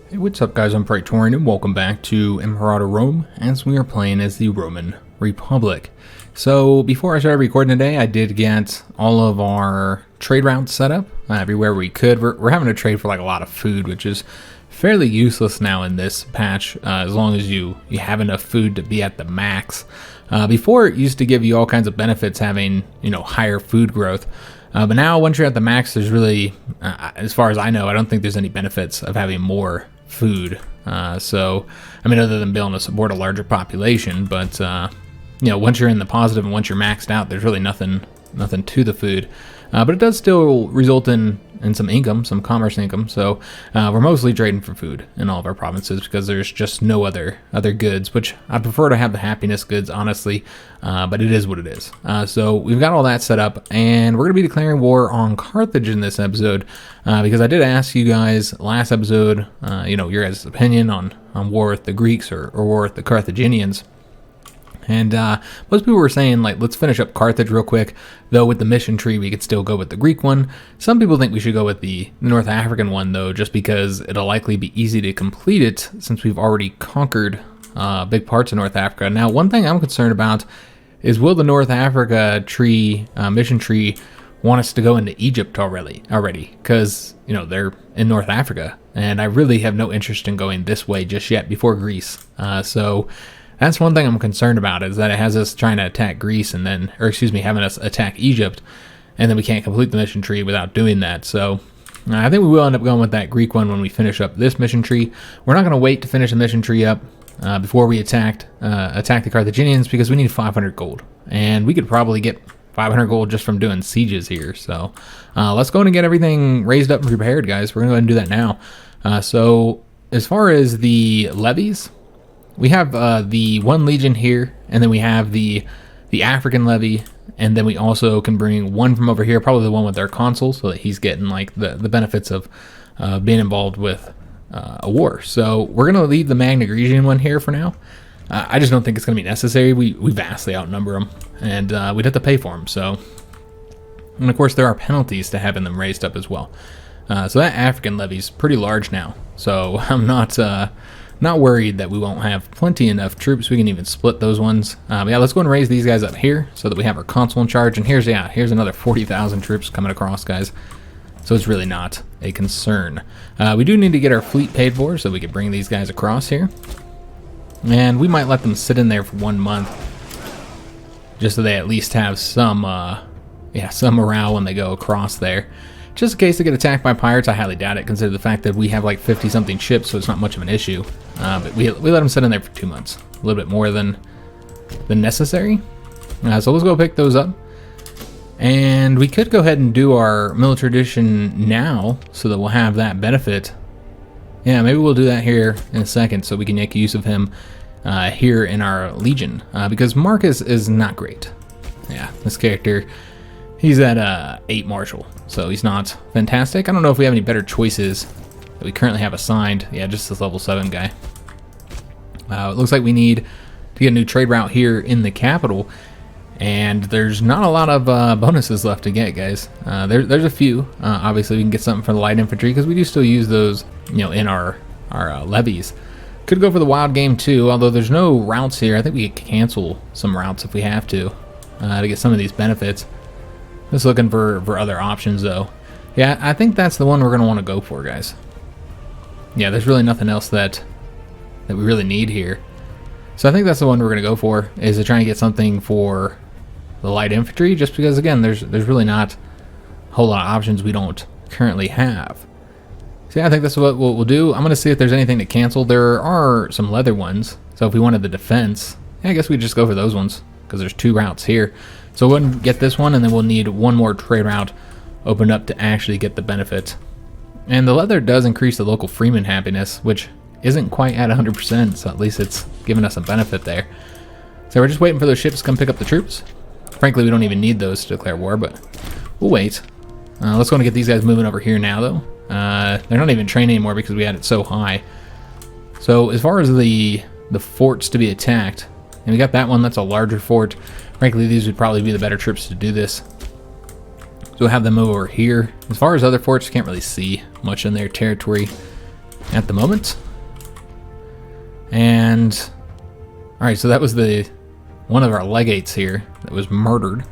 Hey, what's up guys, I'm Praetorian and welcome back to Imperator Rome as we are playing as the Roman Republic. So before I started recording today, I did get all of our trade routes set up everywhere we could. We're having to trade for like a lot of food, which is fairly useless now in this patch, as long as you have enough food to be at the max. Before it used to give you all kinds of benefits having, higher food growth. But now once you're at the max, there's really, as far as I know, I don't think there's any benefits of having more food. So, I mean, other than being able to support a larger population, but, once you're in the positive and once you're maxed out, there's really nothing to the food. But it does still result in some income, some commerce income. So we're mostly trading for food in all of our provinces because there's just no other goods, which I prefer to have the happiness goods, honestly. But it is what it is. So we've got all that set up, and we're going to be declaring war on Carthage in this episode because I did ask you guys last episode, your guys' opinion on war with the Greeks or war with the Carthaginians. And most people were saying, like, let's finish up Carthage real quick, though with the mission tree we could still go with the Greek one. Some people think we should go with the North African one, though, just because it'll likely be easy to complete it since we've already conquered big parts of North Africa. Now, one thing I'm concerned about is, will the North Africa tree, mission tree, want us to go into Egypt already? Because, they're in North Africa, and I really have no interest in going this way just yet before Greece. So that's one thing I'm concerned about, is that it has us trying to attack Greece having us attack Egypt, and then we can't complete the mission tree without doing that. So I think we will end up going with that Greek one when we finish up this mission tree. We're not going to wait to finish the mission tree up before we attack the Carthaginians, because we need 500 gold, and we could probably get 500 gold just from doing sieges here. So let's go in and get everything raised up and prepared, guys. We're going to go ahead and do that now. So as far as the levies, we have the one legion here, and then we have the African levy, and then we also can bring one from over here, probably the one with our consul, so that he's getting like the benefits of being involved with a war. So we're going to leave the Magna Grecian one here for now. I just don't think it's going to be necessary. We vastly outnumber them, and we'd have to pay for them. So, and of course there are penalties to having them raised up as well. So that African levy is pretty large now, so I'm not worried that we won't have plenty enough troops. We can even split those ones. But yeah, let's go and raise these guys up here so that we have our consul in charge. And here's another 40,000 troops coming across, guys. So it's really not a concern. We do need to get our fleet paid for so we can bring these guys across here. And we might let them sit in there for 1 month, just so they at least have some morale when they go across there. Just in case they get attacked by pirates. I highly doubt it, considering the fact that we have like 50-something ships, so it's not much of an issue. But we let them sit in there for 2 months, a little bit more than necessary. So let's go pick those up. And we could go ahead and do our military tradition now, so that we'll have that benefit. Yeah, maybe we'll do that here in a second, so we can make use of him here in our legion. Because Marcus is not great. Yeah, this character, he's at 8 martial, so he's not fantastic. I don't know if we have any better choices that we currently have assigned. Yeah, just this level 7 guy. It looks like we need to get a new trade route here in the capital, and there's not a lot of bonuses left to get, guys. There's a few. Obviously, we can get something for the light infantry, because we do still use those, in our levies. Could go for the wild game too, although there's no routes here. I think we could cancel some routes if we have to get some of these benefits. Just looking for other options, though. Yeah, I think that's the one we're going to want to go for, guys. Yeah, there's really nothing else that we really need here. So I think that's the one we're going to go for, is to try and get something for the light infantry, just because, again, there's really not a whole lot of options we don't currently have. So yeah, I think that's what we'll do. I'm going to see if there's anything to cancel. There are some leather ones, so if we wanted the defense, yeah, I guess we'd just go for those ones, because there's 2 routes here. So we'll get this one, and then we'll need one more trade route opened up to actually get the benefit. And the leather does increase the local freeman happiness, which isn't quite at 100%, so at least it's giving us a benefit there. So we're just waiting for those ships to come pick up the troops. Frankly, we don't even need those to declare war, but we'll wait. Let's go and get these guys moving over here now, though. They're not even trained anymore because we had it so high. So as far as the forts to be attacked, and we got that one, that's a larger fort. Frankly, these would probably be the better troops to do this. So we'll have them over here. As far as other forts, can't really see much in their territory. at the moment. And all right, so that was one of our legates here that was murdered.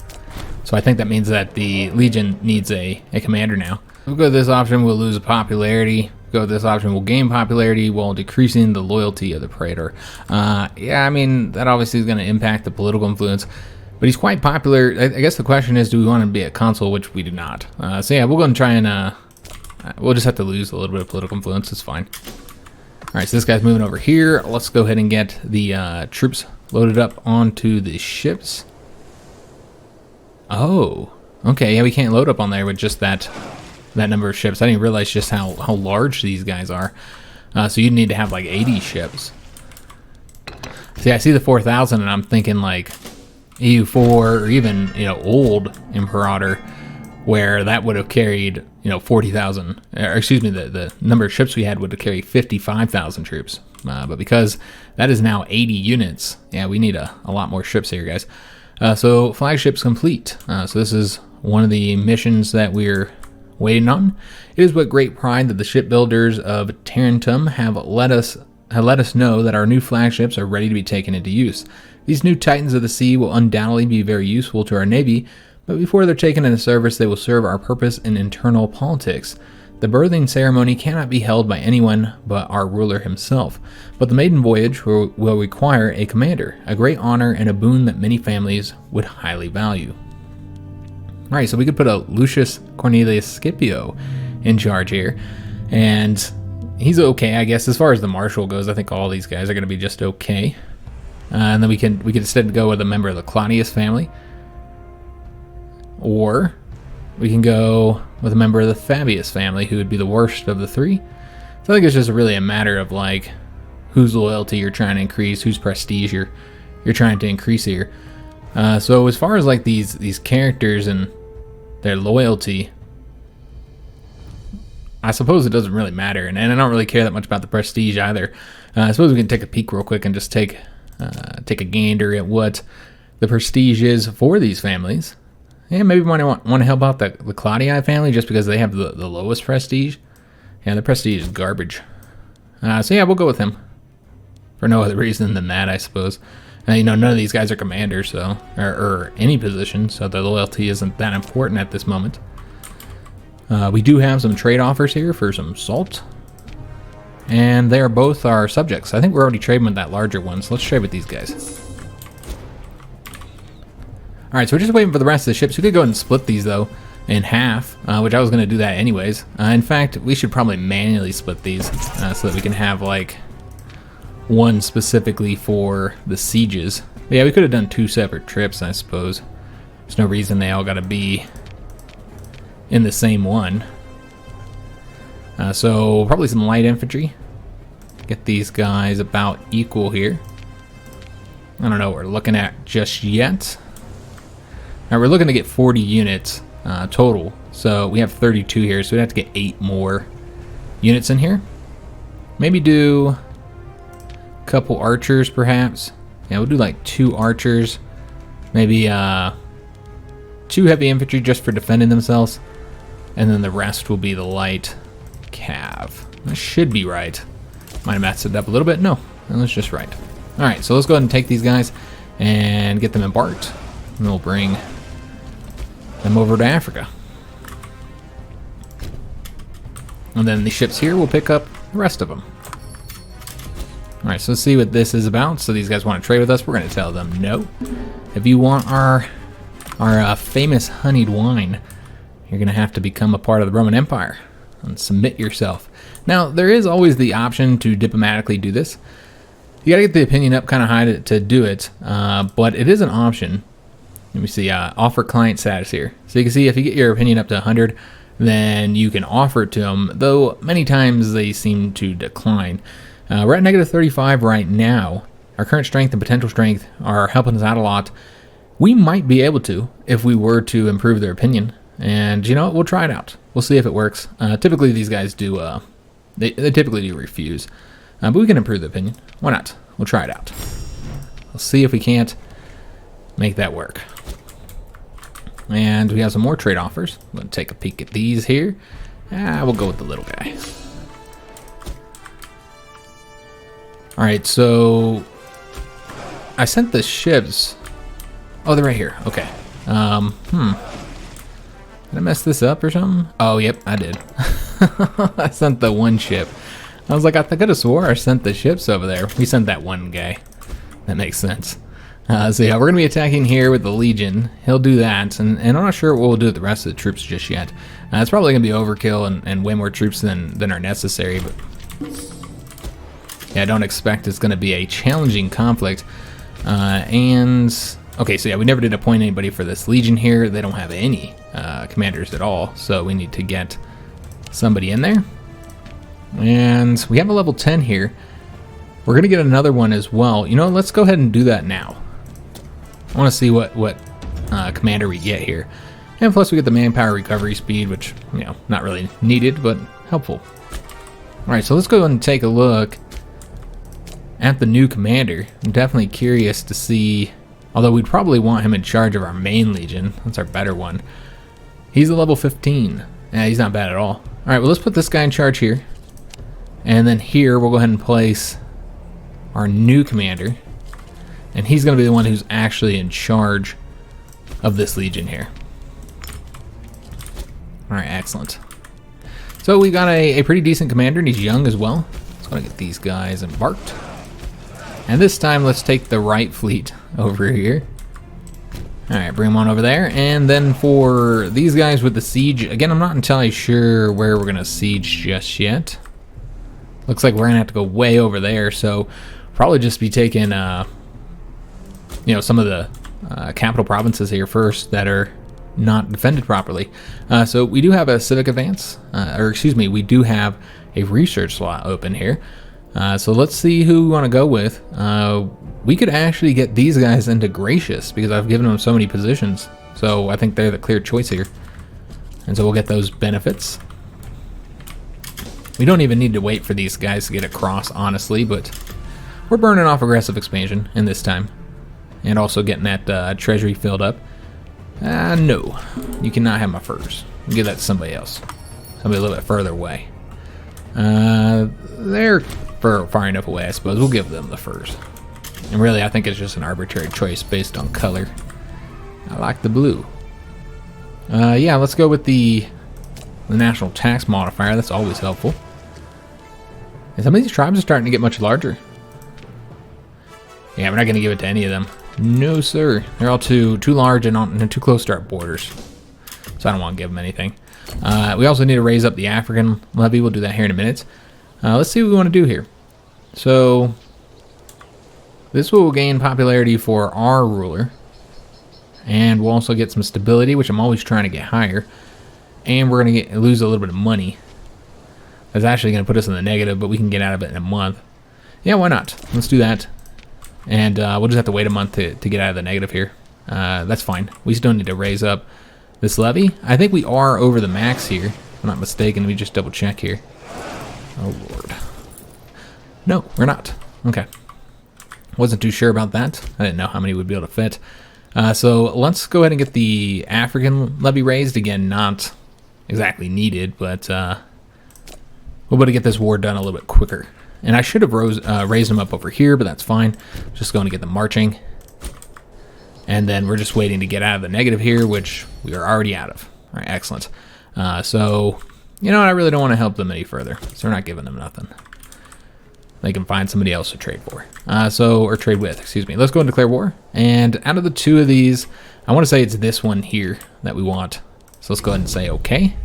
So I think that means that the Legion needs a commander now. We'll go with this option, we'll lose popularity. Go with this option, we'll gain popularity while decreasing the loyalty of the Praetor. Yeah, I mean, that obviously is going to impact the political influence, but he's quite popular. I guess the question is, do we want to be a consul, which we do not. So yeah, we'll go and try and, we'll just have to lose a little bit of political influence, it's fine. All right, so this guy's moving over here. Let's go ahead and get the troops loaded up onto the ships. Oh, okay, yeah, we can't load up on there with just that number of ships. I didn't realize just how large these guys are. So you'd need to have like 80 ships. See, I see the 4,000 and I'm thinking like EU4 or even, you know, old Imperator, where that would have carried, you know, 40,000. Or excuse me, the number of ships we had would have carried 55,000 troops. But because that is now 80 units, yeah, we need a lot more ships here, guys. So flagships complete. So this is one of the missions that we're waiting on. It is with great pride that the shipbuilders of Tarentum have let us know that our new flagships are ready to be taken into use. These new Titans of the Sea will undoubtedly be very useful to our Navy, but before they're taken into service, they will serve our purpose in internal politics. The birthing ceremony cannot be held by anyone but our ruler himself, but the maiden voyage will require a commander, a great honor and a boon that many families would highly value. All right, so we could put a Lucius Cornelius Scipio in charge here, and he's okay, I guess. As far as the marshal goes, I think all these guys are going to be just okay. And then we could instead go with a member of the Claudius family, or we can go with a member of the Fabius family, who would be the worst of the three. So I think it's just really a matter of like whose loyalty you're trying to increase, whose prestige you're trying to increase here. So as far as like these characters and their loyalty, I suppose it doesn't really matter, and I don't really care that much about the prestige either. I suppose we can take a peek real quick and just take a gander at what the prestige is for these families. Yeah, maybe we want to help out the Claudii family just because they have the lowest prestige. Yeah, the prestige is garbage. So yeah, we'll go with him for no other reason than that, I suppose. You know, none of these guys are commanders, so or any position, so their loyalty isn't that important at this moment. We do have some trade offers here for some salt, and they are both our subjects. I think we're already trading with that larger one, so let's trade with these guys. All right, so we're just waiting for the rest of the ships. We could go ahead and split these though in half, which I was going to do that anyways. In fact, we should probably manually split these so that we can have like one specifically for the sieges. But yeah, we could have done two separate trips, I suppose. There's no reason they all got to be in the same one. So probably some light infantry. Get these guys about equal here. I don't know what we're looking at just yet. Now we're looking to get 40 units total. So we have 32 here, so we'd have to get 8 more units in here. Maybe do a couple archers perhaps. Yeah, we'll do like 2 archers. Maybe 2 heavy infantry just for defending themselves. And then the rest will be the light cav. That should be right. Might have messed it up a little bit. No, that's just right. All right, so let's go ahead and take these guys and get them embarked. And we'll bring them over to Africa. And then the ships here will pick up the rest of them. All right, so let's see what this is about. So these guys want to trade with us. We're going to tell them no. If you want our famous honeyed wine, you're going to have to become a part of the Roman Empire and submit yourself. Now, there is always the option to diplomatically do this. You got to get the opinion up kind of high to do it, but it is an option. Let me see, offer client status here. So you can see if you get your opinion up to 100, then you can offer it to them, though many times they seem to decline. We're at negative 35 right now. Our current strength and potential strength are helping us out a lot. We might be able to if we were to improve their opinion. And you know what? We'll try it out. We'll see if it works. Typically these guys do, they typically do refuse. But we can improve the opinion. Why not? We'll try it out. We'll see if we can't make that work. And we have some more trade offers. We'll take a peek at these here. We'll go with the little guy. All right, so I sent the ships. Oh, they're right here. Okay. Did I mess this up or something? Oh, yep, I did. I sent the one ship. I was like, I could have swore I sent the ships over there. We sent that one guy. That makes sense. So yeah, we're going to be attacking here with the Legion. He'll do that, and I'm not sure what we'll do with the rest of the troops just yet. It's probably going to be overkill and way more troops than are necessary, but yeah, I don't expect it's going to be a challenging conflict. Okay, so yeah, we never did appoint anybody for this Legion here. They don't have any commanders at all, so we need to get somebody in there. And we have a level 10 here. We're going to get another one as well. You know, let's go ahead and do that now. I want to see what commander we get here. And plus we get the manpower recovery speed, which, you know, not really needed, but helpful. Alright, so let's go ahead and take a look at the new commander. I'm definitely curious to see, although we'd probably want him in charge of our main Legion. That's our better one. He's a level 15. Yeah, he's not bad at all. Alright, well, let's put this guy in charge here. And then here, we'll go ahead and place our new commander. And he's going to be the one who's actually in charge of this Legion here. Alright, excellent. So we got a pretty decent commander, and he's young as well. Let's go get these guys embarked. And this time, let's take the right fleet over here. Alright, bring them on over there. And then for these guys with the siege, again, I'm not entirely sure where we're going to siege just yet. Looks like we're going to have to go way over there, so probably just be taking, you know, some of the capital provinces here first that are not defended properly. So we do have a civic advance, or excuse me, we do have a research slot open here. So let's see who we want to go with. We could actually get these guys into gracious because I've given them so many positions. So I think they're the clear choice here. And so we'll get those benefits. We don't even need to wait for these guys to get across, honestly, but we're burning off aggressive expansion in this time. And also getting that treasury filled up. No, you cannot have my furs. Give that to somebody else. Somebody a little bit further away. They're far enough away, I suppose. We'll give them the furs. And really, I think it's just an arbitrary choice based on color. I like the blue. Yeah, let's go with the national tax modifier. That's always helpful. And some of these tribes are starting to get much larger. Yeah, we're not going to give it to any of them. No, sir. They're all too large and too close to our borders. So I don't want to give them anything. We also need to raise up the African levy. We'll do that here in a minute. Let's see what we want to do here. So this will gain popularity for our ruler. And we'll also get some stability, which I'm always trying to get higher. And we're going to lose a little bit of money. That's actually going to put us in the negative, but we can get out of it in a month. Yeah, why not? Let's do that. And we'll just have to wait a month to get out of the negative here. That's fine. We still need to raise up this levy. I think we are over the max here. If I'm not mistaken. Let me just double check here. Oh, Lord. No, we're not. Okay. Wasn't too sure about that. I didn't know how many we'd be able to fit. So let's go ahead and get the African levy raised. Again, not exactly needed, but we'll be able to get this war done a little bit quicker. And I should have raised them up over here, but that's fine. Just going to get them marching. And then we're just waiting to get out of the negative here, which we are already out of. All right, excellent. So, you know what? I really don't want to help them any further. So we're not giving them nothing. They can find somebody else to trade for. Or trade with, excuse me. Let's go and declare war. And out of the two of these, I want to say it's this one here that we want. So let's go ahead and say okay.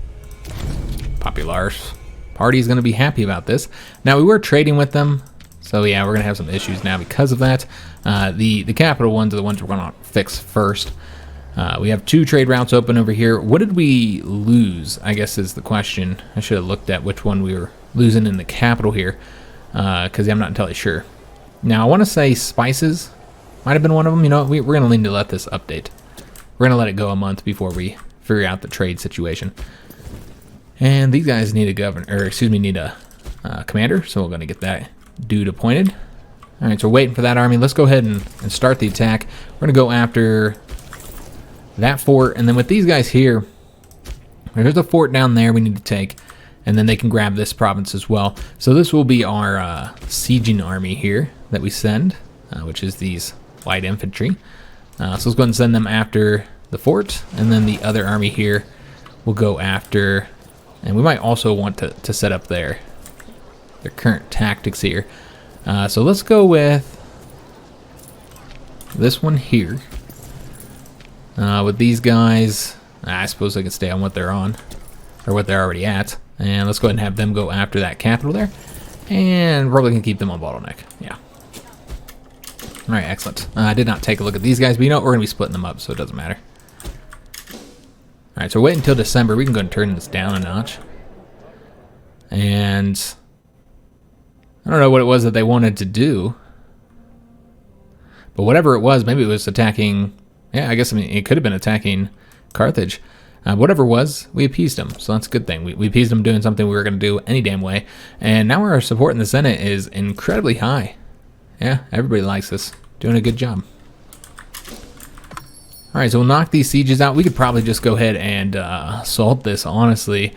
Populars. Party's going to be happy about this. Now, we were trading with them, so yeah, we're going to have some issues now because of that. The capital ones are the ones we're going to fix first. We have 2 trade routes open over here. What did we lose, I guess is the question. I should have looked at which one we were losing in the capital here, because I'm not entirely sure. Now, I want to say spices might have been one of them. You know, we're going to need to let this update. We're going to let it go a month before we figure out the trade situation. And these guys need a commander, so we're going to get that dude appointed. All right, so we're waiting for that army. Let's go ahead and start the attack. We're going to go after that fort, and then with these guys here, there's a fort down there we need to take, and then they can grab this province as well. So this will be our sieging army here that we send, which is these light infantry. So let's go ahead and send them after the fort, and then the other army here will go after, and we might also want to set up their current tactics here. So let's go with this one here. With these guys, I suppose they can stay on what they're on, or what they're already at. And let's go ahead and have them go after that capital there. And probably can keep them on bottleneck. Yeah. All right, excellent. I did not take a look at these guys, but you know what? We're going to be splitting them up, so it doesn't matter. All right, so we're waiting until December. We can go and turn this down a notch. And I don't know what it was that they wanted to do. But whatever it was, maybe it was attacking... Yeah, I mean, it could have been attacking Carthage. Whatever it was, we appeased them, so that's a good thing. We appeased them doing something we were going to do any damn way. And now our support in the Senate is incredibly high. Yeah, everybody likes us. Doing a good job. Alright, so we'll knock these sieges out. We could probably just go ahead and assault this, honestly,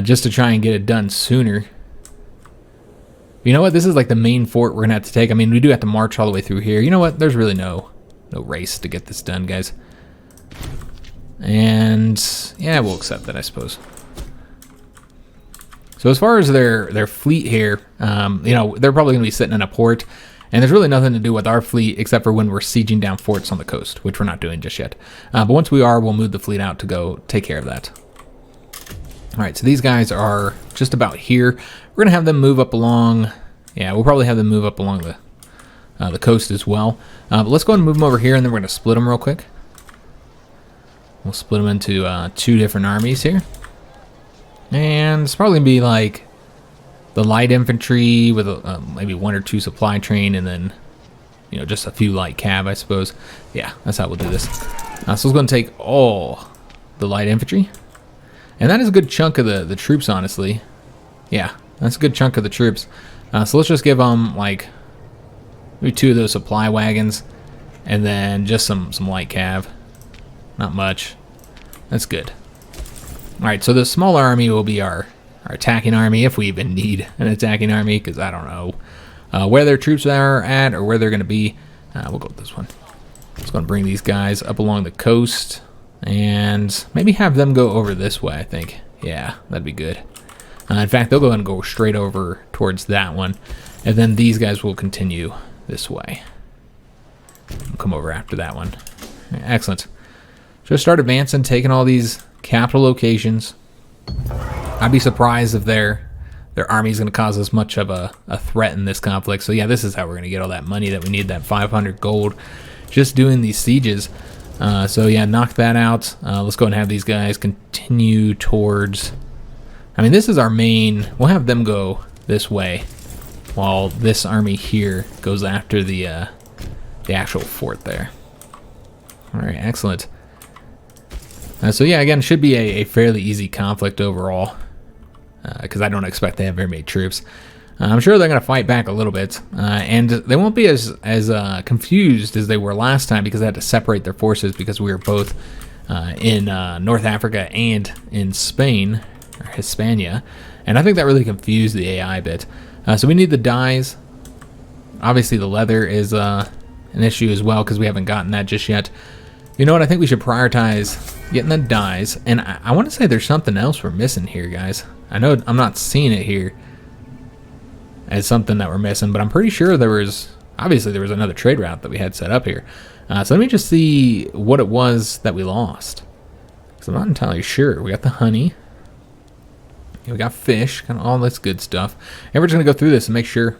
just to try and get it done sooner. You know what? This is like the main fort we're going to have to take. I mean, we do have to march all the way through here. You know what? There's really no race to get this done, guys. And yeah, we'll accept that, I suppose. So as far as their fleet here, you know, they're probably going to be sitting in a port, and there's really nothing to do with our fleet except for when we're sieging down forts on the coast, which we're not doing just yet. But once we are, we'll move the fleet out to go take care of that. All right, so these guys are just about here. We're going to have them move up along. Yeah, we'll probably have them move up along the coast as well. But let's go ahead and move them over here, and then we're going to split them real quick. We'll split them into 2 different armies here. And it's probably going to be like the light infantry with maybe 1 or 2 supply train, and then, you know, just a few light cav, I suppose. Yeah, that's how we'll do this. So it's going to take all the light infantry. And that is a good chunk of the troops, honestly. Yeah, that's a good chunk of the troops. So let's just give them, like, maybe 2 of those supply wagons, and then just some light cav. Not much. That's good. Alright, so the smaller army will be our attacking army, if we even need an attacking army, because I don't know where their troops are at or where they're going to be. We'll go with this one. Just going to bring these guys up along the coast, and maybe have them go over this way, I think. Yeah, that'd be good. In fact, they'll go ahead and go straight over towards that one, and then these guys will continue this way. We'll come over after that one. Excellent. Just start advancing, taking all these capital locations. I'd be surprised if their army is going to cause us much of a threat in this conflict. So yeah, this is how we're going to get all that money that we need, that 500 gold, just doing these sieges. So yeah, knock that out. Let's go and have these guys continue towards... I mean, this is our main... We'll have them go this way, while this army here goes after the actual fort there. All right, excellent. So yeah, again, should be a fairly easy conflict overall, because I don't expect they have very many troops. I'm sure they're going to fight back a little bit, and they won't be as confused as they were last time, because they had to separate their forces because we were both in North Africa and in Spain, or Hispania, and I think that really confused the AI a bit. So we need the dyes. Obviously the leather is an issue as well, because we haven't gotten that just yet. You know what, I think we should prioritize getting the dyes, and I want to say there's something else we're missing here, guys. I know I'm not seeing it here as something that we're missing, but I'm pretty sure there was another trade route that we had set up here. So let me just see what it was that we lost, because I'm not entirely sure. We got the honey, we got fish, kind of all this good stuff, and we're just going to go through this and make sure,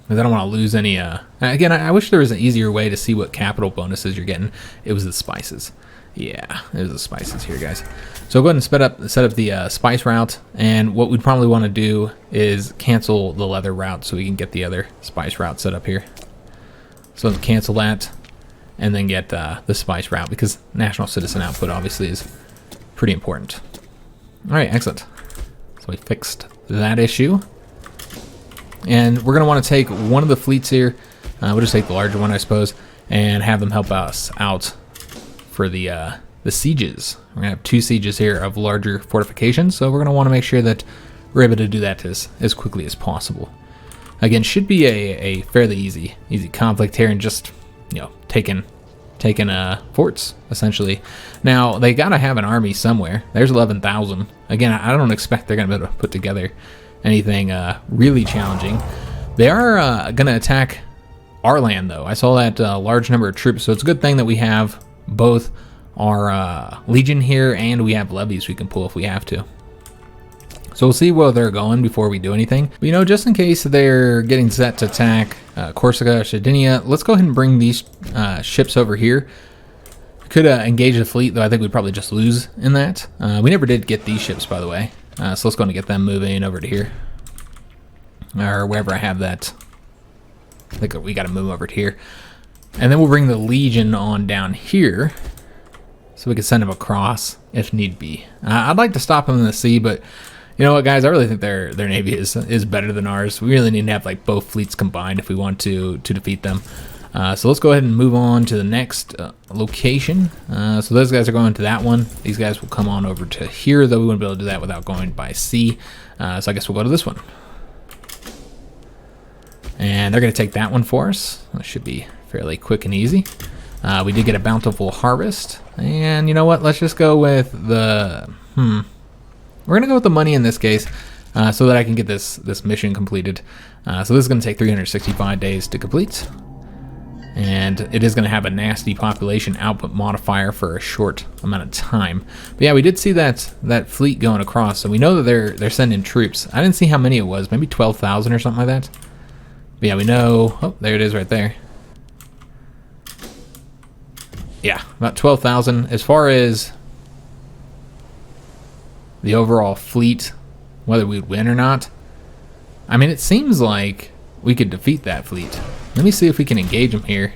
because I don't want to lose any... Again, I wish there was an easier way to see what capital bonuses you're getting. It was the spices. Yeah, it was the spices here, guys. So go ahead and set up the spice route, and what we'd probably want to do is cancel the leather route so we can get the other spice route set up here. So cancel that, and then get the spice route, because national citizen output obviously is pretty important. All right, excellent. So we fixed that issue. And we're going to want to take one of the fleets here. We'll just take the larger one, I suppose, and have them help us out for the the sieges. We're going to have 2 sieges here of larger fortifications, so we're going to want to make sure that we're able to do that as quickly as possible. Again, should be a fairly easy conflict here, and just, you know, taking forts, essentially. Now, they got to have an army somewhere. There's 11,000. Again, I don't expect they're going to be able to put together anything really challenging. They are going to attack our land, though. I saw that large number of troops, so it's a good thing that we have both our legion here, and we have levies we can pull if we have to. So we'll see where they're going before we do anything. But, you know, just in case they're getting set to attack Corsica, Sardinia, let's go ahead and bring these ships over here. Could engage the fleet, though I think we'd probably just lose in that. We never did get these ships, by the way. So let's go and get them moving over to here. Or wherever I have that. I think we got to move over to here. And then we'll bring the legion on down here, so we can send them across if need be. I'd like to stop them in the sea, but you know what, guys? I really think their navy is better than ours. We really need to have like both fleets combined if we want to defeat them. So let's go ahead and move on to the next location. So those guys are going to that one. These guys will come on over to here, though we wouldn't be able to do that without going by sea. So I guess we'll go to this one. And they're going to take that one for us. That should be fairly quick and easy. We did get a bountiful harvest. And you know what? Let's just go with the... We're going to go with the money in this case, so that I can get this mission completed. So this is going to take 365 days to complete. And it is going to have a nasty population output modifier for a short amount of time. But yeah, we did see that fleet going across, so we know that they're sending troops. I didn't see how many it was, maybe 12,000 or something like that. But yeah, we know... Oh, there it is right there. Yeah, about 12,000. As far as the overall fleet, whether we'd win or not, I mean, it seems like we could defeat that fleet. Let me see if we can engage them here.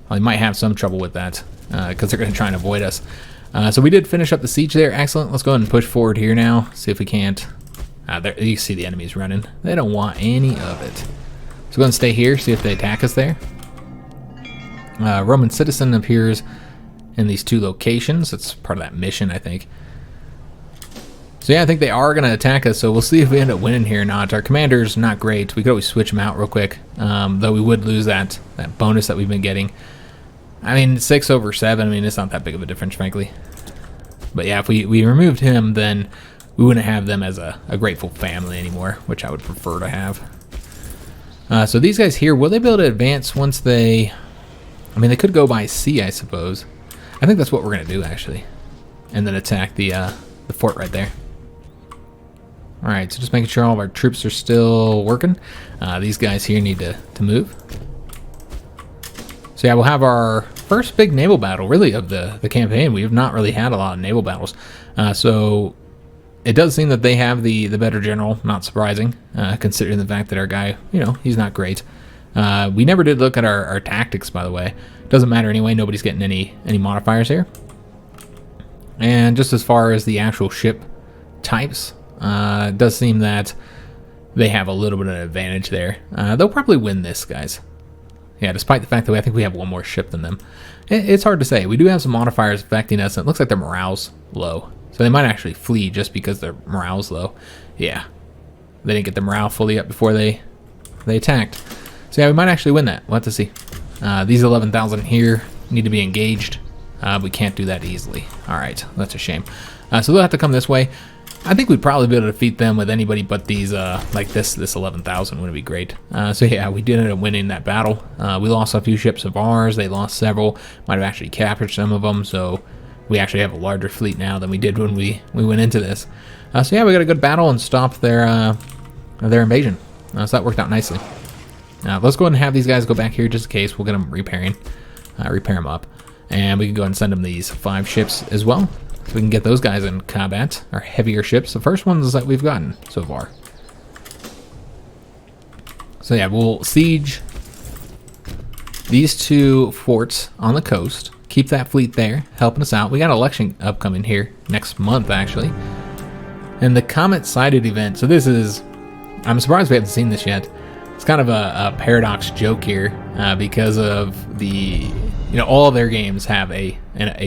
Well, we might have some trouble with that because they're going to try and avoid us. So we did finish up the siege there. Excellent. Let's go ahead and push forward here now. See if we can't. There, you see the enemies running. They don't want any of it. So go ahead and stay here. See if they attack us there. Roman citizen appears in these 2 locations. It's part of that mission, I think. So yeah, I think they are going to attack us, so we'll see if we end up winning here or not. Our commander's not great. We could always switch him out real quick, though we would lose that bonus that we've been getting. I mean, 6/7, I mean, it's not that big of a difference, frankly. But yeah, if we removed him, then we wouldn't have them as a grateful family anymore, which I would prefer to have. So these guys here, will they be able to advance once they... I mean, they could go by sea, I suppose. I think that's what we're going to do, actually. And then attack the fort right there. Alright, so just making sure all of our troops are still working. These guys here need to move. So yeah, we'll have our first big naval battle, really, of the campaign. We have not really had a lot of naval battles. So it does seem that they have the better general, not surprising, considering the fact that our guy, you know, he's not great. We never did look at our tactics, by the way. Doesn't matter anyway, nobody's getting any modifiers here. And just as far as the actual ship types, it does seem that they have a little bit of an advantage there. They'll probably win this, guys. Yeah, despite the fact that I think we have one more ship than them. It's hard to say. We do have some modifiers affecting us, and it looks like their morale's low. So they might actually flee just because their morale's low. Yeah. They didn't get the morale fully up before they attacked. So yeah, we might actually win that. We'll have to see. These 11,000 here need to be engaged. We can't do that easily. Alright, that's a shame. So they'll have to come this way. I think we'd probably be able to defeat them with anybody but these, like this 11,000 would be great. So yeah, we did end up winning that battle. We lost a few ships of ours. They lost several. Might have actually captured some of them. So we actually have a larger fleet now than we did when we went into this. So yeah, we got a good battle and stopped their invasion. So that worked out nicely. Let's go ahead and have these guys go back here just in case. We'll get them repair them up. And we can go ahead and send them these 5 ships as well. So we can get those guys in combat, our heavier ships. The first ones that we've gotten so far. So yeah, we'll siege these 2 forts on the coast. Keep that fleet there, helping us out. We got an election upcoming here next month, actually. And the Comet-sided event. So this is... I'm surprised we haven't seen this yet. It's kind of a paradox joke here because of the you know, all of their games have a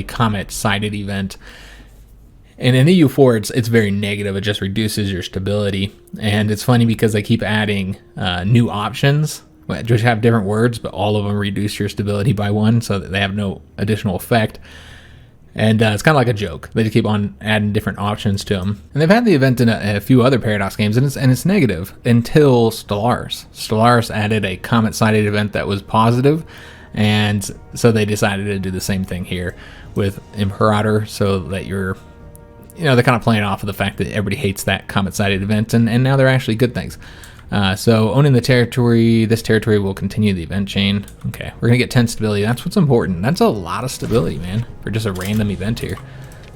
comet-sided event. And in EU4, it's very negative. It just reduces your stability. And it's funny because they keep adding new options, which have different words, but all of them reduce your stability by 1, so that they have no additional effect. And it's kind of like a joke. They just keep on adding different options to them. And they've had the event in a few other Paradox games, and it's negative until Stellaris. Stellaris added a comet-sided event that was positive, and so they decided to do the same thing here with Imperator, so that you're, you know, they're kind of playing off of the fact that everybody hates that comet-sided event, and now they're actually good things. So owning the territory, this territory will continue the event chain. Okay, we're gonna get 10 stability. That's what's important. That's a lot of stability, man, for just a random event here.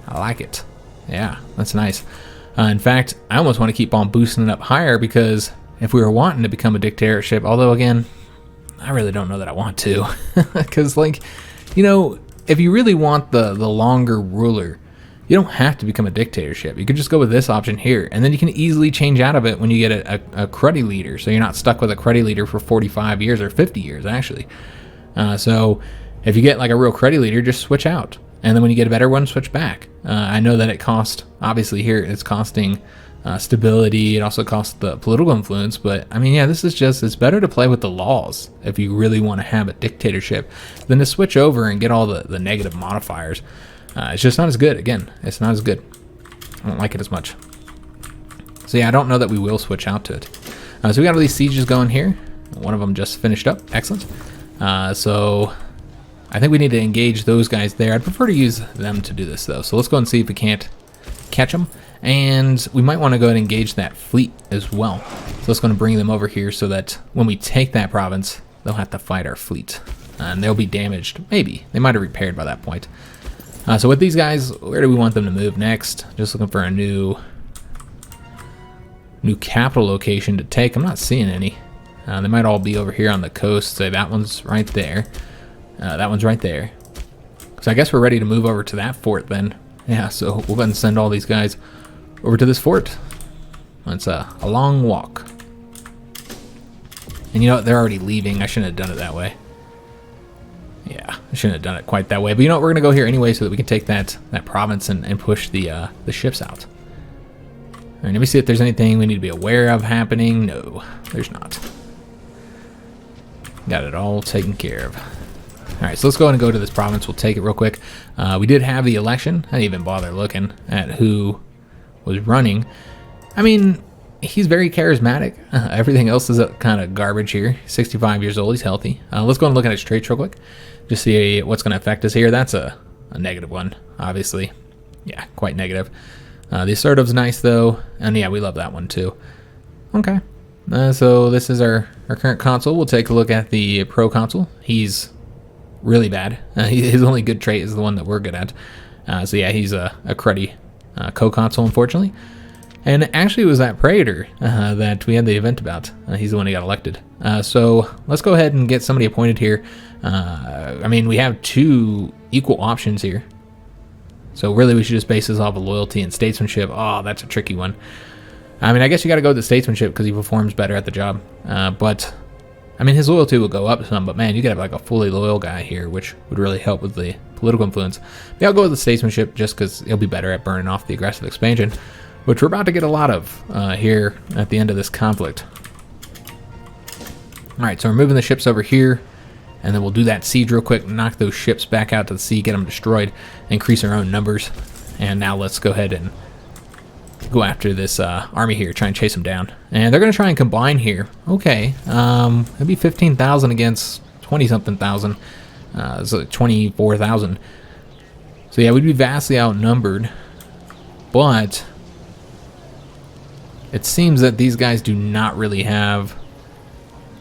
I like it. Yeah, that's nice. In fact, I almost want to keep on boosting it up higher, because if we were wanting to become a dictatorship, although again, I really don't know that I want to, because, like, you know, if you really want the longer ruler, you don't have to become a dictatorship. You could just go with this option here, and then you can easily change out of it when you get a cruddy leader, so you're not stuck with a cruddy leader for 45 years or 50 years, actually. So if you get like a real cruddy leader, just switch out, and then when you get a better one, switch back. I know that it costs, obviously here, it's costing stability. It also costs the political influence, but I mean, yeah, this is just, it's better to play with the laws if you really want to have a dictatorship than to switch over and get all the negative modifiers. It's just not as good. Again, it's not as good. I don't like it as much. So yeah, I don't know that we will switch out to it. So we got all these sieges going here. One of them just finished up. Excellent. So I think we need to engage those guys there. I'd prefer to use them to do this though. So let's go and see if we can't catch them. And we might want to go ahead and engage that fleet as well. So let's go and bring them over here so that when we take that province, they'll have to fight our fleet. And they'll be damaged. Maybe. They might have repaired by that point. So with these guys, where do we want them to move next? Just looking for a new capital location to take. I'm not seeing any. They might all be over here on the coast. So that one's right there. That one's right there. So I guess we're ready to move over to that fort then. Yeah, so we'll go ahead and send all these guys over to this fort. It's a long walk. And you know what? They're already leaving. I shouldn't have done it that way. Yeah, I shouldn't have done it quite that way. But you know what? We're going to go here anyway so that we can take that province and push the ships out. All right, let me see if there's anything we need to be aware of happening. No, there's not. Got it all taken care of. All right, so let's go ahead and go to this province. We'll take it real quick. We did have the election. I didn't even bother looking at who was running. I mean, he's very charismatic. Everything else is kind of garbage here. 65 years old. He's healthy. Let's go and look at his traits real quick. Just see what's going to affect us here. That's a negative one, obviously. Yeah, quite negative. The assertive's nice, though. And yeah, we love that one, too. Okay. So this is our current consul. We'll take a look at the pro-consul. He's really bad. His only good trait is the one that we're good at. So yeah, he's a cruddy co-consul, unfortunately. And actually, it was that Praetor that we had the event about. He's the one who got elected. So let's go ahead and get somebody appointed here. I mean, we have 2 equal options here. So really, we should just base this off of loyalty and statesmanship. Oh, that's a tricky one. I mean, I guess you got to go with the statesmanship because he performs better at the job. But, I mean, his loyalty will go up some. But, man, you got to have like a fully loyal guy here, which would really help with the political influence. But I'll go with the statesmanship just because he'll be better at burning off the aggressive expansion, which we're about to get a lot of here at the end of this conflict. All right, so we're moving the ships over here, and then we'll do that siege real quick, knock those ships back out to the sea, get them destroyed, increase our own numbers. And now let's go ahead and go after this army here, try and chase them down. And they're going to try and combine here. Okay, it'll be 15,000 against 20-something thousand, so 24,000. So yeah, we'd be vastly outnumbered, but it seems that these guys do not really have...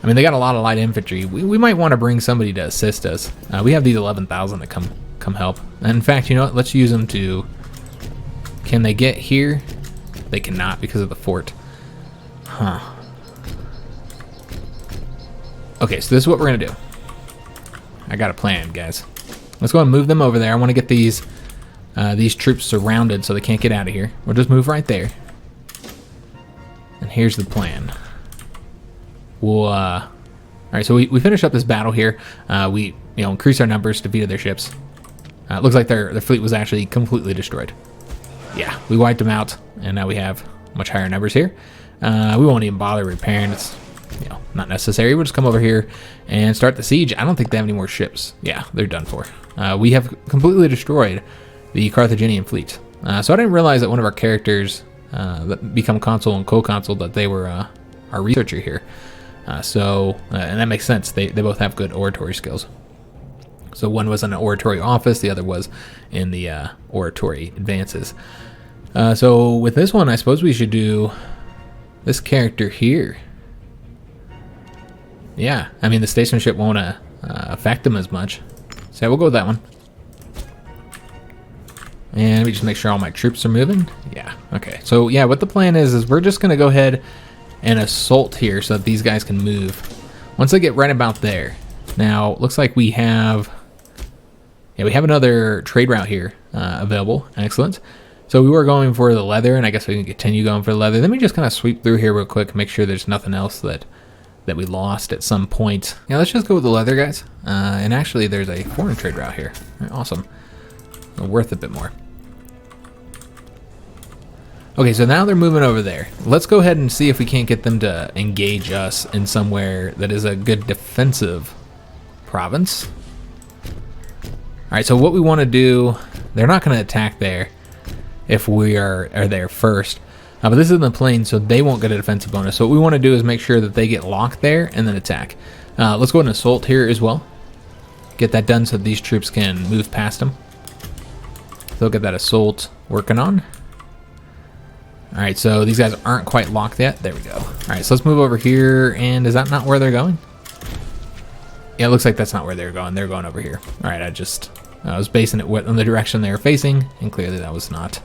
I mean, they got a lot of light infantry. We might want to bring somebody to assist us. We have these 11,000 that come help. And in fact, you know what? Let's use them to... Can they get here? They cannot because of the fort. Huh. Okay, so this is what we're going to do. I got a plan, guys. Let's go and move them over there. I want to get these troops surrounded so they can't get out of here. We'll just move right there. And here's the plan. We'll, all right, so we finish up this battle here. We increase our numbers, defeated their ships. It looks like their fleet was actually completely destroyed. Yeah, we wiped them out, and now we have much higher numbers here. We won't even bother repairing. It's not necessary. We'll just come over here and start the siege. I don't think they have any more ships. Yeah, they're done for. We have completely destroyed the Carthaginian fleet. So I didn't realize that one of our characters that become consul and co-consul, that they were our researcher here. And that makes sense. They both have good oratory skills. So one was in an oratory office, the other was in the oratory advances. So with this one, I suppose we should do this character here. Yeah, I mean, the statesmanship won't affect them as much. So yeah, we'll go with that one. And let me just make sure all my troops are moving. Yeah, okay. So yeah, what the plan is we're just going to go ahead and assault here so that these guys can move. Once they get right about there. Now, looks like we have another trade route here available. Excellent. So we were going for the leather, and I guess we can continue going for the leather. Let me just kind of sweep through here real quick, make sure there's nothing else that we lost at some point. Yeah, let's just go with the leather, guys. And actually, there's a foreign trade route here. Right, awesome. Worth a bit more. Okay, so now they're moving over there. Let's go ahead and see if we can't get them to engage us in somewhere that is a good defensive province. All right, so what we want to do, they're not going to attack there if we are there first. But this is in the plain, so they won't get a defensive bonus. So what we want to do is make sure that they get locked there and then attack. Let's go ahead and assault here as well. Get that done so these troops can move past them. They'll get that assault working on. All right, so these guys aren't quite locked yet. There we go. All right, so let's move over here. And is that not where they're going? Yeah, it looks like that's not where they're going. They're going over here. All right, I was basing it on the direction they were facing, and clearly that was not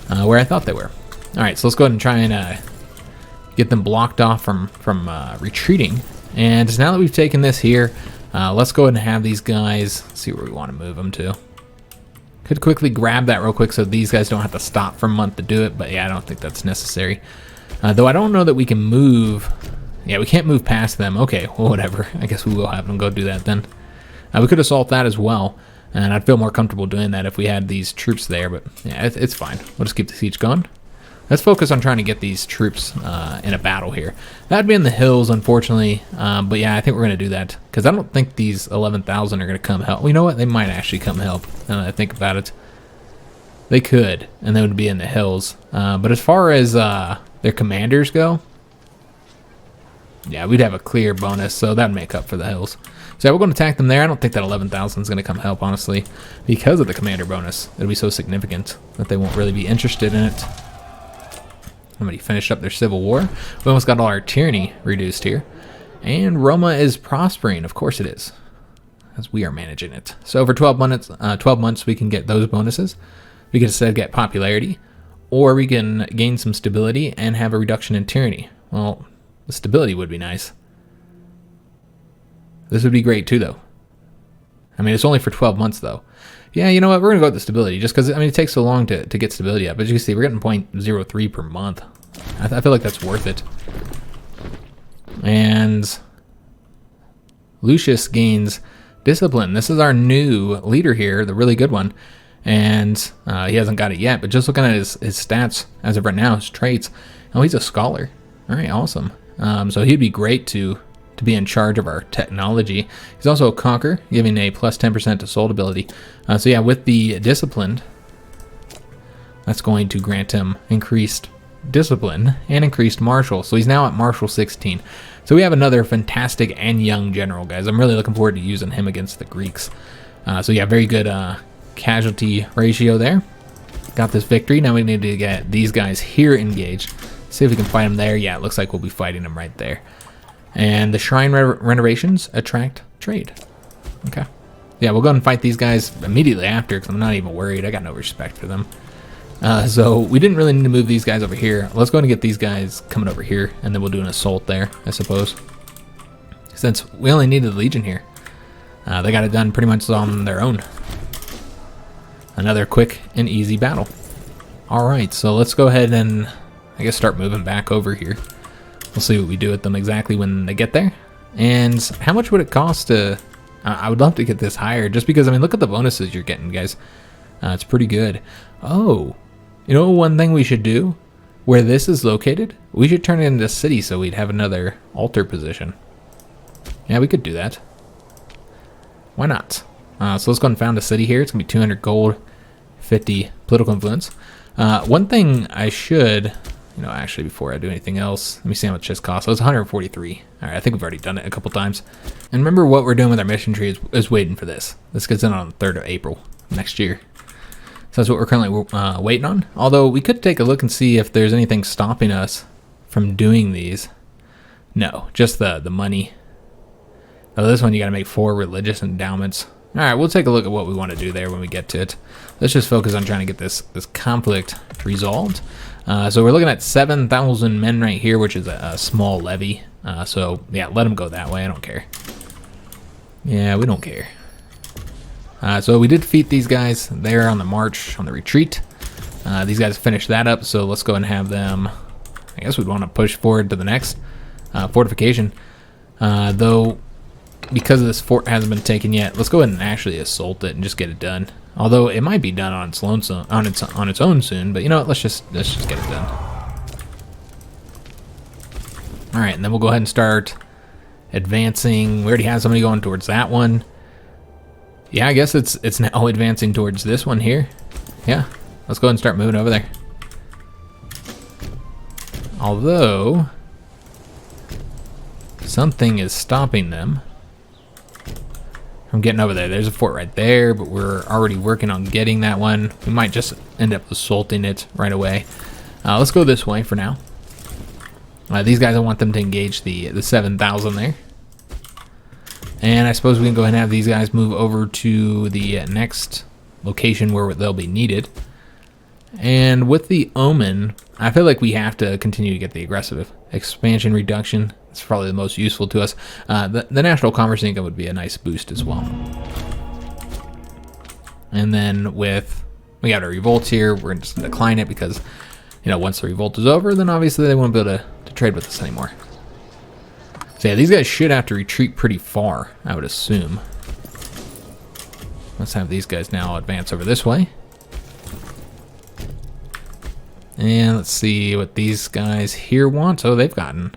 where I thought they were. All right, so let's go ahead and try and get them blocked off from retreating. And now that we've taken this here, let's go ahead and have these guys see where we want to move them to. Could quickly grab that real quick so these guys don't have to stop for a month to do it, but yeah, I don't think that's necessary. Though I don't know that we can move. Yeah, we can't move past them. Okay, well, whatever. I guess we will have them go do that then. We could assault that as well, and I'd feel more comfortable doing that if we had these troops there, but yeah, it's fine. We'll just keep the siege going. Let's focus on trying to get these troops in a battle here. That'd be in the hills, unfortunately, but yeah, I think we're going to do that, because I don't think these 11,000 are going to come help. Well, you know what? They might actually come help, now that I think about it. They could, and they would be in the hills. But as far as their commanders go, yeah, we'd have a clear bonus, so that'd make up for the hills. So yeah, we're going to attack them there. I don't think that 11,000 is going to come help, honestly, because of the commander bonus. It'll be so significant that they won't really be interested in it. Somebody finished up their civil war. We almost got all our tyranny reduced here. And Roma is prospering. Of course it is, as we are managing it. So for 12 months, we can get those bonuses. We can instead get popularity, or we can gain some stability and have a reduction in tyranny. Well, the stability would be nice. This would be great too, though. I mean, it's only for 12 months, though. Yeah, you know what? We're going to go with the stability, just because, I mean, it takes so long to get stability up. As you can see, we're getting 0.03 per month. I feel like that's worth it. And Lucius gains discipline. This is our new leader here, the really good one. And he hasn't got it yet, but just looking at his stats as of right now, his traits, oh, he's a scholar. All right, awesome. So he'd be great to be in charge of our technology. He's also a conqueror, giving a plus 10% assault ability. So yeah, with the disciplined, that's going to grant him increased discipline and increased martial. So he's now at martial 16. So we have another fantastic and young general, guys. I'm really looking forward to using him against the Greeks. So yeah, very good casualty ratio there. Got this victory. Now we need to get these guys here engaged. See if we can fight them there. Yeah, it looks like we'll be fighting them right there. And the shrine renovations attract trade. Okay. Yeah, we'll go and fight these guys immediately after, because I'm not even worried. I got no respect for them. So we didn't really need to move these guys over here. Let's go and get these guys coming over here, and then we'll do an assault there, I suppose. Since we only needed the Legion here. They got it done pretty much on their own. Another quick and easy battle. Alright, so let's go ahead and, I guess, start moving back over here. We'll see what we do with them exactly when they get there. And how much would it cost to I would love to get this higher, just because, I mean, look at the bonuses you're getting, guys. It's pretty good. Oh, you know one thing we should do? Where this is located, we should turn it into a city so we'd have another altar position. Yeah, we could do that. Why not? So let's go and found a city here. It's going to be 200 gold, 50 political influence. One thing I should, actually before I do anything else, let me see how much this costs. So it's 143. All right, I think we've already done it a couple times. And remember, what we're doing with our mission tree is waiting for this. This gets in on the 3rd of April next year. So that's what we're currently waiting on. Although we could take a look and see if there's anything stopping us from doing these. No, just the money. Oh, this one you got to make 4 religious endowments. All right, we'll take a look at what we want to do there when we get to it. Let's just focus on trying to get this conflict resolved. So we're looking at 7,000 men right here, which is a small levy. So yeah, let them go that way. I don't care. Yeah, we don't care. So we did defeat these guys. They're on the march, on the retreat. These guys finished that up, so let's go and have them. I guess we'd want to push forward to the next fortification. Though, because this fort hasn't been taken yet, let's go ahead and actually assault it and just get it done. Although it might be done on its own soon, but you know what? Let's just get it done. All right, and then we'll go ahead and start advancing. We already have somebody going towards that one. Yeah, I guess it's now advancing towards this one here. Yeah, let's go ahead and start moving over there. Although something is stopping them from getting over there. There's a fort right there, but we're already working on getting that one. We might just end up assaulting it right away. Let's go this way for now. These guys, I want them to engage the 7,000 there. And I suppose we can go ahead and have these guys move over to the next location where they'll be needed. And with the Omen, I feel like we have to continue to get the aggressive expansion reduction. It's probably the most useful to us. The national commerce income would be a nice boost as well. And then we got a revolt here. We're going to just decline it because, once the revolt is over, then obviously they won't be able to trade with us anymore. So yeah, these guys should have to retreat pretty far, I would assume. Let's have these guys now advance over this way. And let's see what these guys here want. Oh, they've gotten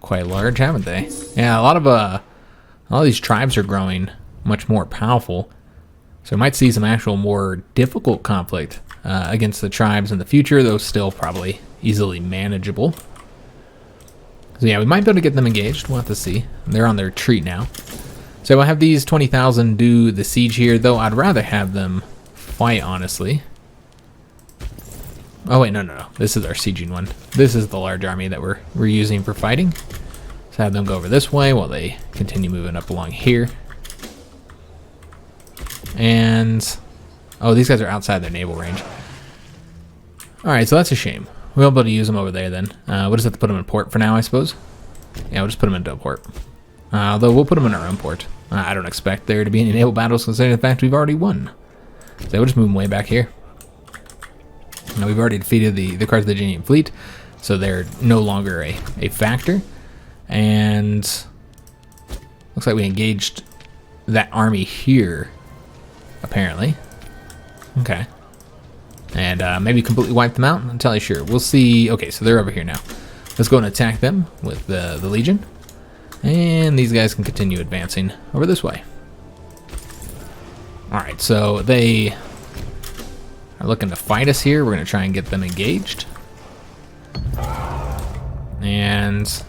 quite large, haven't they? Yeah, a lot of these tribes are growing much more powerful. So we might see some actual more difficult conflict against the tribes in the future, though still probably easily manageable. So yeah, we might be able to get them engaged. We'll have to see. They're on their retreat now. So I'll have these 20,000 do the siege here, though I'd rather have them fight, honestly. Oh wait, no. This is our sieging one. This is the large army that we're using for fighting. So have them go over this way while they continue moving up along here. And oh, these guys are outside their naval range. All right, so that's a shame. We won't be able to use them over there then. We'll just have to put them in port for now, I suppose. Yeah, we'll just put them into a port. Although we'll put them in our own port. I don't expect there to be any naval battles considering the fact we've already won. So we'll just move them way back here. Now we've already defeated the Carthaginian fleet, so they're no longer a factor. And looks like we engaged that army here, apparently. Okay. And maybe completely wipe them out? I'm not entirely sure. We'll see. Okay, so they're over here now. Let's go and attack them with the Legion. And these guys can continue advancing over this way. Alright, so they are looking to fight us here. We're going to try and get them engaged. And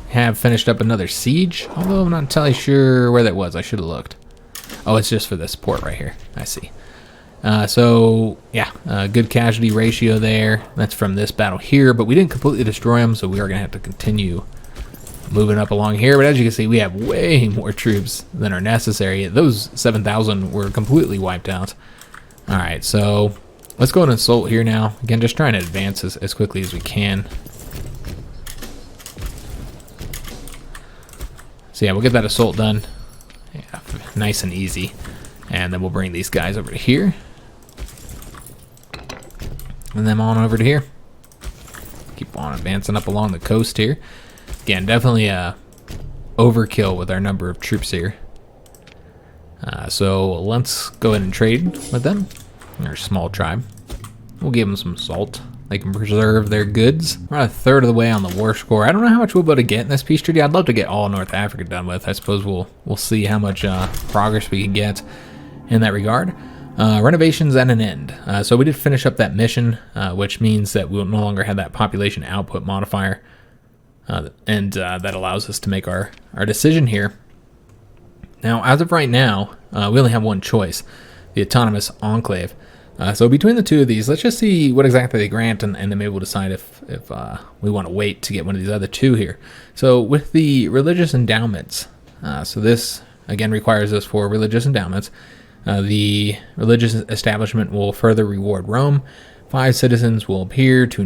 have finished up another siege. Although I'm not entirely sure where that was. I should have looked. Oh, it's just for this port right here. I see. So, yeah, good casualty ratio there. That's from this battle here, but we didn't completely destroy them, so we are going to have to continue moving up along here. But as you can see, we have way more troops than are necessary. Those 7,000 were completely wiped out. All right, so let's go and assault here now. Again, just trying to advance as quickly as we can. So, yeah, we'll get that assault done. Yeah, nice and easy. And then we'll bring these guys over to here. And then on over to here. Keep on advancing up along the coast here. Again, definitely overkill with our number of troops here. So let's go ahead and trade with them. They're a small tribe. We'll give them some salt. They can preserve their goods. We're at a third of the way on the war score. I don't know how much we'll be able to get in this peace treaty. I'd love to get all North Africa done with. I suppose we'll see how much progress we can get in that regard. Renovations at an end. So we did finish up that mission, which means that we'll no longer have that population output modifier. And that allows us to make our decision here. Now, as of right now, we only have one choice, the autonomous enclave. So between the two of these, let's just see what exactly they grant, and then maybe we'll decide if we want to wait to get one of these other two here. So with the religious endowments, so this, again, requires us for religious endowments. The religious establishment will further reward Rome. 5 citizens will appear, 2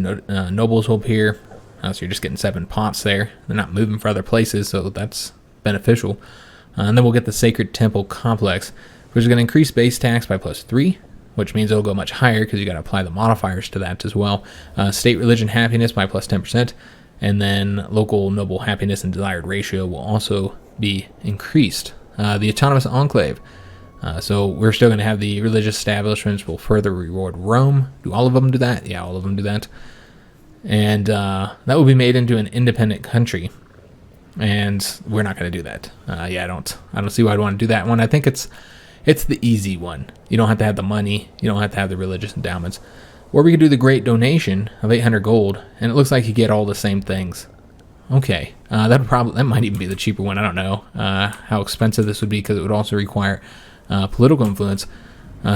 nobles will appear. So you're just getting 7 pots there. They're not moving for other places, so that's beneficial. And then we'll get the Sacred Temple Complex, which is going to increase base tax by +3, which means it'll go much higher because you got to apply the modifiers to that as well. State religion happiness by +10%, and then local noble happiness and desired ratio will also be increased. The autonomous enclave. So we're still going to have the religious establishments will further reward Rome. Do all of them do that? Yeah, all of them do that. And that will be made into an independent country. And we're not going to do that. Yeah, I don't see why I'd want to do that one. I think it's the easy one. You don't have to have the money. You don't have to have the religious endowments. Or we could do the great donation of 800 gold, and it looks like you get all the same things. Okay, that might even be the cheaper one. I don't know how expensive this would be because it would also require political influence.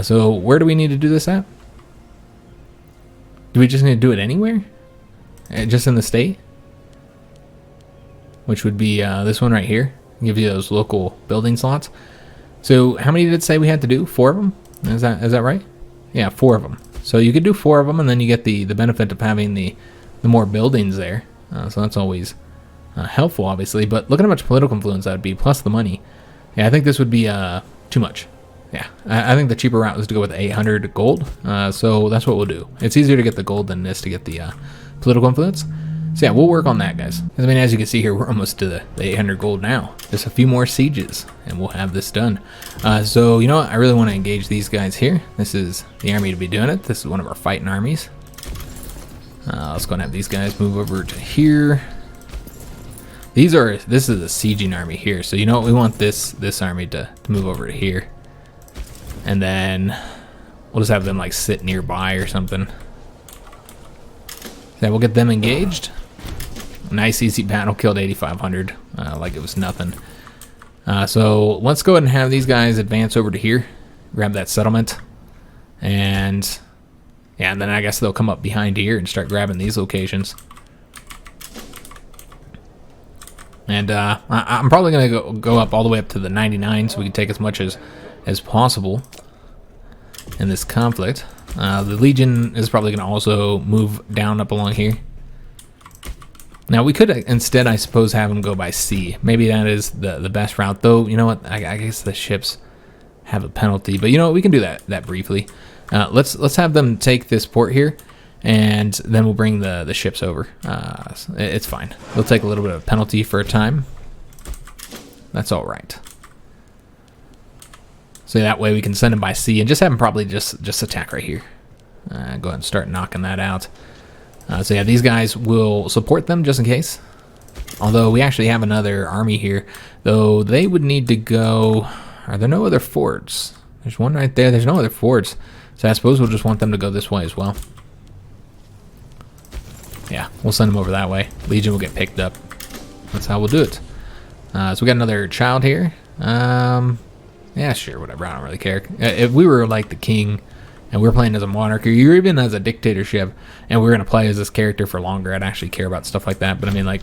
So where do we need to do this at? Do we just need to do it anywhere? Just in the state? Which would be this one right here. Give you those local building slots. So how many did it say we had to do? 4 of them? Is that right? Yeah, 4 of them. So you could do 4 of them, and then you get the benefit of having the more buildings there. So that's always helpful, obviously. But look at how much political influence that would be, plus the money. Yeah, I think this would be too much. Yeah, I think the cheaper route is to go with 800 gold. So that's what we'll do. It's easier to get the gold than it is to get the political influence. So yeah, we'll work on that, guys. I mean, as you can see here, we're almost to the 800 gold now. Just a few more sieges, and we'll have this done. So, you know what? I really want to engage these guys here. This is the army to be doing it. This is one of our fighting armies. Let's go and have these guys move over to here. This is a sieging army here. So, you know what? We want this army to move over to here. And then we'll just have them, like, sit nearby or something. So we'll get them engaged. Nice easy battle, killed 8,500 like it was nothing. So let's go ahead and have these guys advance over to here, grab that settlement, and yeah, and then I guess they'll come up behind here and start grabbing these locations. And I'm probably gonna go up all the way up to the 99, so we can take as much as possible in this conflict. The Legion is probably going to also move down up along here. Now, we could instead, I suppose, have them go by sea. Maybe that is the best route, though. You know what? I guess the ships have a penalty. But you know what? We can do that briefly. Let's have them take this port here, and then we'll bring the ships over. It's fine. They'll take a little bit of a penalty for a time. That's all right. So that way we can send them by sea and just have them probably just attack right here. Go ahead and start knocking that out. So yeah, these guys will support them just in case. Although we actually have another army here. Though they would need to go... Are there no other forts? There's one right there. There's no other forts. So I suppose we'll just want them to go this way as well. Yeah, we'll send them over that way. Legion will get picked up. That's how we'll do it. So we got another child here. Yeah, sure, whatever. I don't really care. If we were like the king and we were playing as a monarchy, or even as a dictatorship, and we were going to play as this character for longer, I'd actually care about stuff like that. But I mean, like,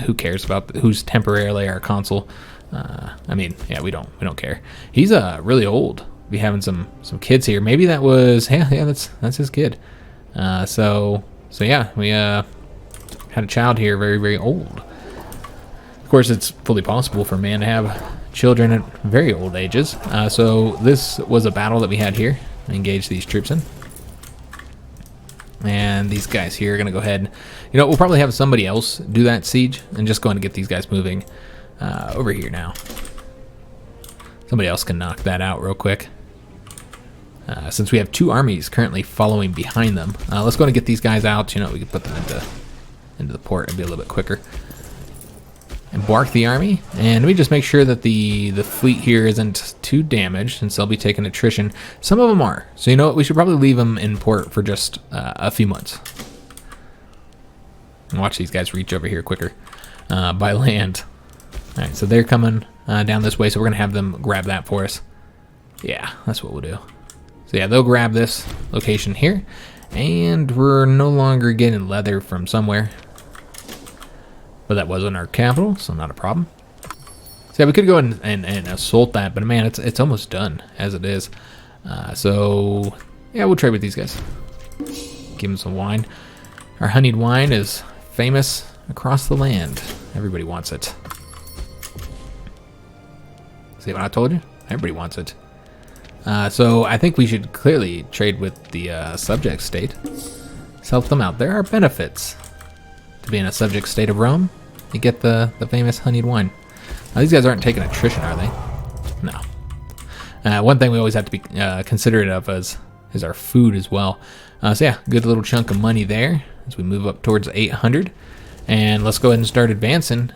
who cares about who's temporarily our consul? I mean, yeah, we don't care. He's really old. Be having some kids here. Maybe that was yeah, that's his kid. So yeah, we had a child here, very, very old. Of course, it's fully possible for a man to have children at very old ages. So this was a battle that we had here. Engage these troops in. And these guys here are going to go ahead. You know, we'll probably have somebody else do that siege and just go ahead and get these guys moving over here now. Somebody else can knock that out real quick. Since we have 2 armies currently following behind them. Let's go and get these guys out. You know, we can put them into the port and be a little bit quicker. Embark the army, and let me just make sure that the fleet here isn't too damaged, since they'll be taking attrition. Some of them are, so you know what, we should probably leave them in port for just a few months. And watch these guys reach over here quicker by land. All right, so they're coming down this way, so we're gonna have them grab that for us. Yeah, that's what we'll do. So yeah, they'll grab this location here, and we're no longer getting leather from somewhere. But that wasn't our capital, so not a problem. So yeah, we could go and assault that, but man, it's almost done as it is. So yeah, we'll trade with these guys. Give them some wine. Our honeyed wine is famous across the land. Everybody wants it. See what I told you? Everybody wants it. So I think we should clearly trade with the subject state. Let's help them out. There are benefits to being a subject state of Rome. You get the famous honeyed wine. Now, these guys aren't taking attrition, are they? No. One thing we always have to be considerate of is our food as well. So yeah, good little chunk of money there as we move up towards 800. And let's go ahead and start advancing.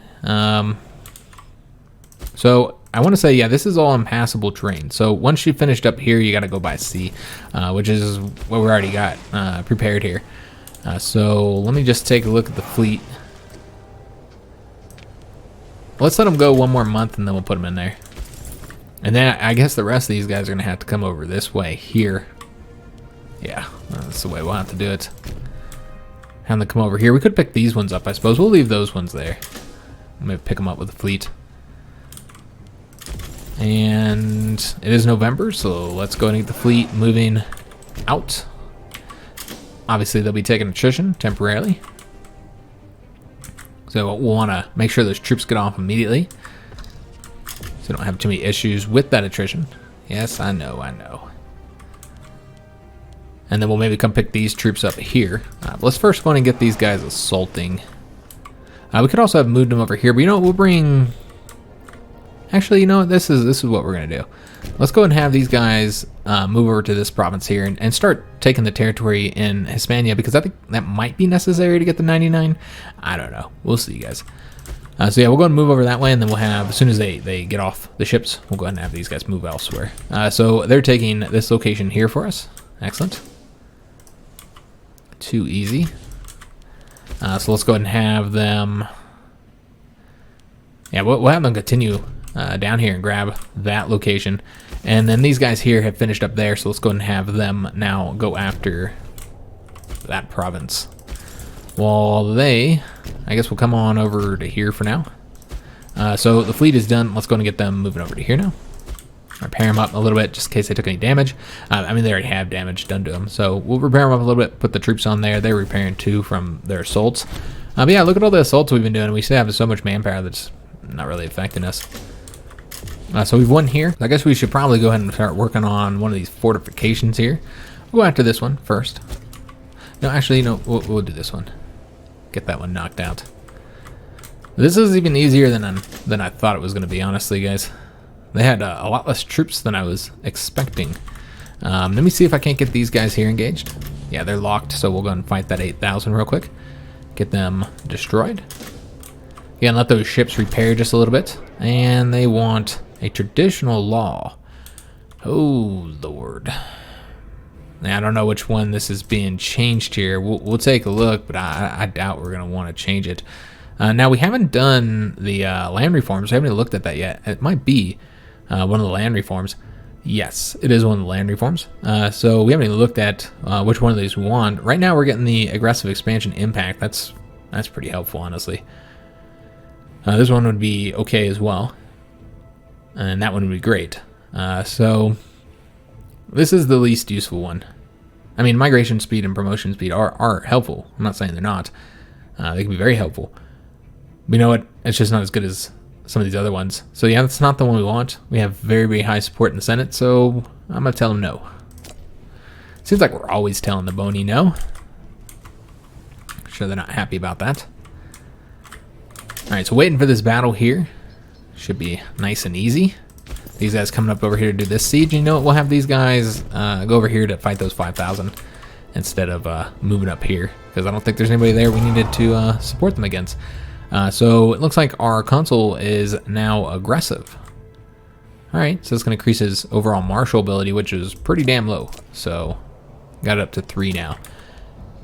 So I want to say, yeah, this is all impassable terrain. So once you finished up here, you got to go by sea, which is what we already got prepared here. So let me just take a look at the fleet. Let's let them go one more month, and then we'll put them in there. And then I guess the rest of these guys are going to have to come over this way here. Yeah, that's the way we'll have to do it. Have them come over here. We could pick these ones up, I suppose. We'll leave those ones there. Maybe pick them up with the fleet. And it is November, so let's go and get the fleet moving out. Obviously, they'll be taking attrition temporarily. So we'll want to make sure those troops get off immediately, so we don't have too many issues with that attrition. Yes, I know. And then we'll maybe come pick these troops up here. But let's first go and get these guys assaulting. We could also have moved them over here, but you know what? We'll bring... Actually, you know what? This is what we're going to do. Let's go and have these guys move over to this province here and start taking the territory in Hispania, because I think that might be necessary to get the 99. I don't know. We'll see, you guys. So yeah, we'll go and move over that way, and then we'll have, as soon as they get off the ships, we'll go ahead and have these guys move elsewhere. So they're taking this location here for us. Excellent. Too easy. So let's go ahead and have them... Yeah, we'll have them continue down here and grab that location. And then these guys here have finished up there, so let's go ahead and have them now go after that province. While they, I guess we'll come on over to here for now. So the fleet is done. Let's go ahead and get them moving over to here now. Repair them up a little bit just in case they took any damage. I mean, they already have damage done to them, so we'll repair them up a little bit, put the troops on there. They're repairing too from their assaults. But yeah, look at all the assaults we've been doing. We still have so much manpower that's not really affecting us. So we've won here. I guess we should probably go ahead and start working on one of these fortifications here. We'll go after this one first. No, actually, no, we'll do this one. Get that one knocked out. This is even easier than I thought it was going to be, honestly, guys. They had a lot less troops than I was expecting. Let me see if I can't get these guys here engaged. Yeah, they're locked, so we'll go and fight that 8,000 real quick. Get them destroyed. Again, let those ships repair just a little bit. And they want a traditional law. Oh, Lord. Now, I don't know which one this is being changed here. We'll take a look, but I doubt we're going to want to change it. Now, we haven't done the land reforms. We haven't even looked at that yet. It might be one of the land reforms. Yes, it is one of the land reforms. So we haven't even looked at which one of these we want. Right now, we're getting the aggressive expansion impact. That's pretty helpful, honestly. This one would be okay as well. And that one would be great. So this is the least useful one. I mean, migration speed and promotion speed are helpful. I'm not saying they're not. They can be very helpful. But you know what? It's just not as good as some of these other ones. So yeah, that's not the one we want. We have very, very high support in the Senate, so I'm going to tell them no. Seems like we're always telling the bony no. Sure they're not happy about that. Alright, so waiting for this battle here. Should be nice and easy. these guys coming up over here to do this siege. You know what? We'll have these guys go over here to fight those 5,000 instead of moving up here, because I don't think there's anybody there we needed to support them against. So it looks like our consul is now aggressive. Alright, so it's going to increase his overall martial ability, which is pretty damn low. So, got it up to 3 now.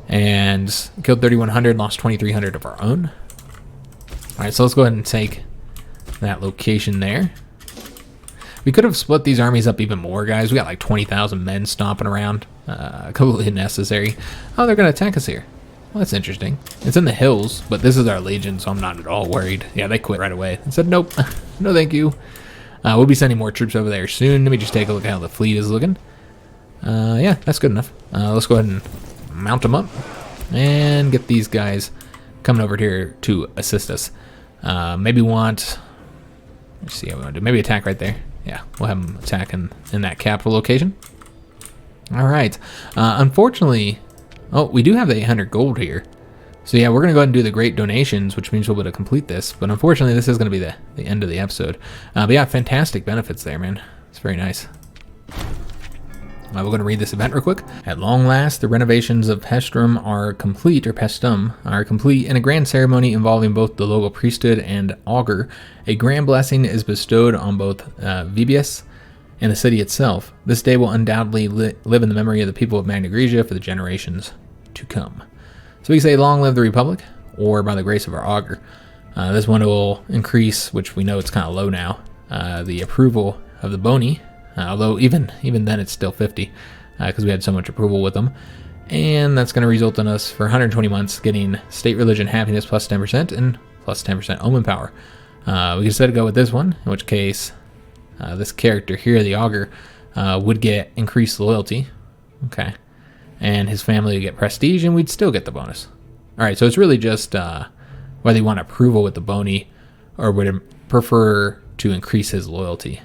And killed 3,100, lost 2,300 of our own. Alright, so let's go ahead and take that location there. We could have split these armies up even more, guys. We got like 20,000 men stomping around. Completely unnecessary. Oh, they're going to attack us here. Well, that's interesting. It's in the hills, but this is our legion, so I'm not at all worried. Yeah, they quit right away and said, nope, no thank you. We'll be sending more troops over there soon. Let me just take a look at how the fleet is looking. Yeah, that's good enough. Let's go ahead and mount them up and get these guys coming over here to assist us. Maybe let's see how we want to do. Maybe attack right there. Yeah, we'll have them attack in that capital location. All right. Unfortunately, we do have the 800 gold here. So yeah, we're going to go ahead and do the great donations, which means we'll be able to complete this. But unfortunately, this is going to be the end of the episode. But yeah, fantastic benefits there, man. It's very nice. We're going to read this event real quick. At long last, the renovations of Pestrum are complete, or Pestum, are complete. In a grand ceremony involving both the local priesthood and augur, a grand blessing is bestowed on both Vibius and the city itself. This day will undoubtedly live in the memory of the people of Magna Graecia for the generations to come. So we can say, long live the Republic, or by the grace of our augur. This one will increase, which we know it's kind of low now, the approval of the Boni, although even then it's still 50, because we had so much approval with them. And that's going to result in us, for 120 months, getting state religion happiness plus 10% and plus 10% omen power. We can instead go with this one, in which case this character here, the augur, would get increased loyalty. Okay. And his family would get prestige, and we'd still get the bonus. Alright, so it's really just whether you want approval with the Boni, or would prefer to increase his loyalty.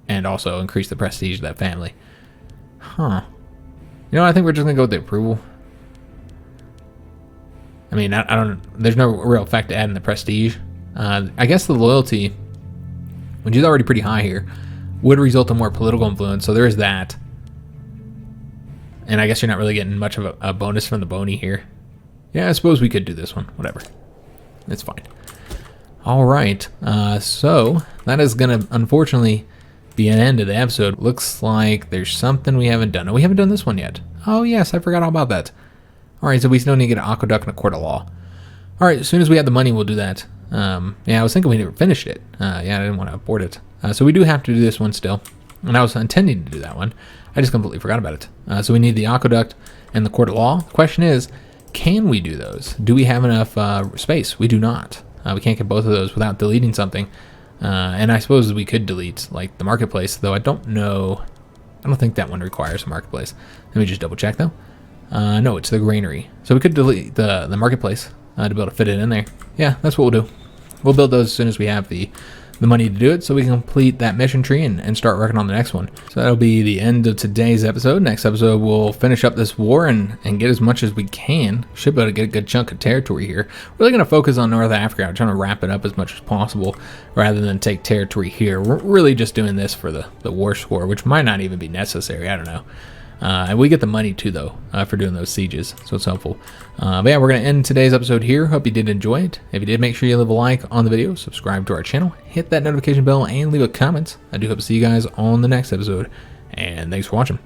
And also increase the prestige of that family. Huh. You know, I think we're just going to go with the approval. I mean, I don't... There's no real effect to adding the prestige. I guess the loyalty, which is already pretty high here, would result in more political influence, so there is that. And I guess you're not really getting much of a bonus from the Boni here. Yeah, I suppose we could do this one. Whatever. It's fine. Alright, so that is going to, unfortunately, be an end of the episode. Looks like there's something we haven't done. Oh, we haven't done this one yet. Oh, yes, I forgot all about that. Alright, so we still need to get an aqueduct and a court of law. Alright, as soon as we have the money, we'll do that. Yeah, I was thinking we never finished it. Yeah, I didn't want to abort it. So we do have to do this one still. And I was intending to do that one. I just completely forgot about it. So we need the aqueduct and the court of law. The question is, can we do those? Do we have enough space? We do not. We can't get both of those without deleting something. And I suppose we could delete like the marketplace, though I don't know. I don't think that one requires a marketplace. Let me just double check though. No, it's the granary. So we could delete the marketplace to be able to fit it in there. Yeah, that's what we'll do. We'll build those as soon as we have the money to do it, so we can complete that mission tree and start working on the next one. So that'll be the end of today's episode. Next episode, we'll finish up this war and get as much as we can. Should be able to get a good chunk of territory here. Really going to focus on North Africa. I'm trying to wrap it up as much as possible rather than take territory here. We're really just doing this for the war score, which might not even be necessary. I don't know. And we get the money too, though, for doing those sieges, so it's helpful. But yeah, we're going to end today's episode here. Hope you did enjoy it. If you did, make sure you leave a like on the video, subscribe to our channel, hit that notification bell, and leave a comment. I do hope to see you guys on the next episode, and thanks for watching.